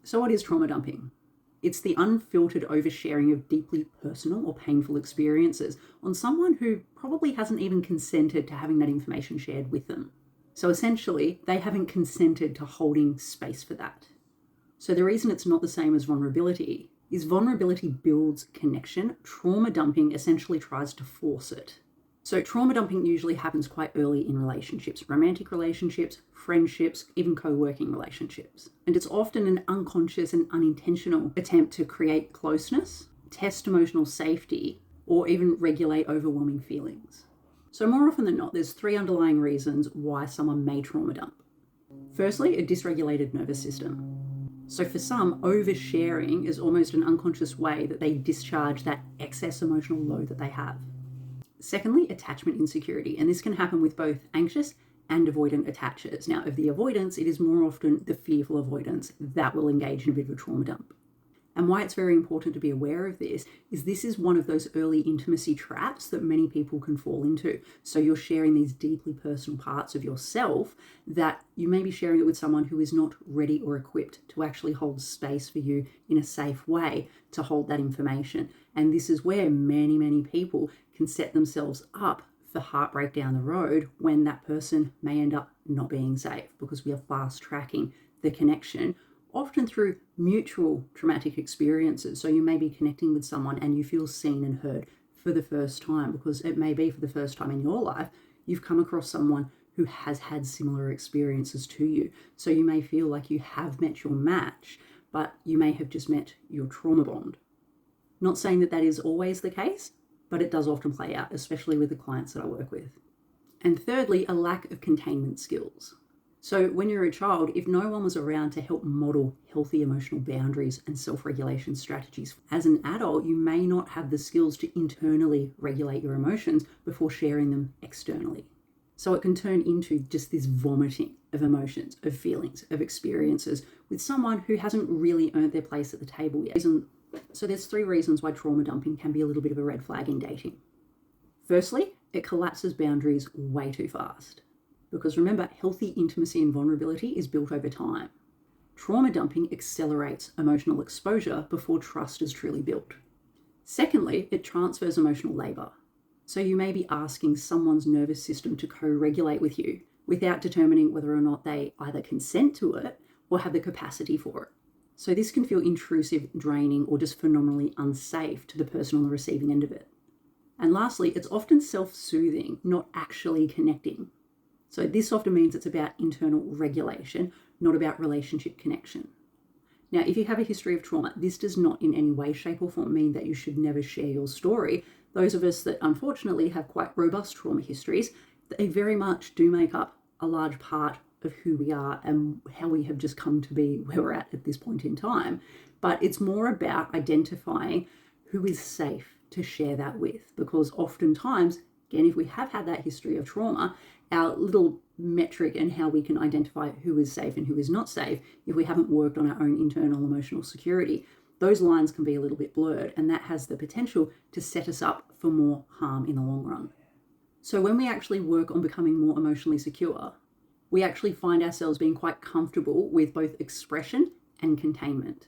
So what is trauma dumping? It's the unfiltered oversharing of deeply personal or painful experiences on someone who probably hasn't even consented to having that information shared with them. So essentially, they haven't consented to holding space for that. So the reason it's not the same as vulnerability is vulnerability builds connection. Trauma dumping essentially tries to force it. So trauma dumping usually happens quite early in relationships, romantic relationships, friendships, even co-working relationships. And it's often an unconscious and unintentional attempt to create closeness, test emotional safety, or even regulate overwhelming feelings. So more often than not, there's 3 underlying reasons why someone may trauma dump. Firstly, a dysregulated nervous system. So for some, oversharing is almost an unconscious way that they discharge that excess emotional load that they have. Secondly, attachment insecurity, and this can happen with both anxious and avoidant attachers. Now, of the avoidance, it is more often the fearful avoidance that will engage in a bit of a trauma dump. And why it's very important to be aware of this is one of those early intimacy traps that many people can fall into. So you're sharing these deeply personal parts of yourself that you may be sharing it with someone who is not ready or equipped to actually hold space for you in a safe way to hold that information. And this is where many, many people can set themselves up for heartbreak down the road when that person may end up not being safe, because we are fast tracking the connection, often through mutual traumatic experiences. So you may be connecting with someone and you feel seen and heard for the first time, because it may be for the first time in your life you've come across someone who has had similar experiences to you. So you may feel like you have met your match, but you may have just met your trauma bond. Not saying that that is always the case, but it does often play out, especially with the clients that I work with. And thirdly, a lack of containment skills. So when you're a child, if no one was around to help model healthy emotional boundaries and self-regulation strategies, as an adult, you may not have the skills to internally regulate your emotions before sharing them externally. So it can turn into just this vomiting of emotions, of feelings, of experiences with someone who hasn't really earned their place at the table yet. So there's 3 reasons why trauma dumping can be a little bit of a red flag in dating. Firstly, it collapses boundaries way too fast. Because remember, healthy intimacy and vulnerability is built over time. Trauma dumping accelerates emotional exposure before trust is truly built. Secondly, it transfers emotional labor. So you may be asking someone's nervous system to co-regulate with you without determining whether or not they either consent to it or have the capacity for it. So this can feel intrusive, draining, or just phenomenally unsafe to the person on the receiving end of it. And lastly, it's often self-soothing, not actually connecting. So this often means it's about internal regulation, not about relationship connection. Now, if you have a history of trauma, this does not in any way, shape or form mean that you should never share your story. Those of us that unfortunately have quite robust trauma histories, they very much do make up a large part of who we are and how we have just come to be where we're at this point in time. But it's more about identifying who is safe to share that with, because oftentimes, again, if we have had that history of trauma, our little metric and how we can identify who is safe and who is not safe, if we haven't worked on our own internal emotional security, those lines can be a little bit blurred, and that has the potential to set us up for more harm in the long run. So when we actually work on becoming more emotionally secure, we actually find ourselves being quite comfortable with both expression and containment.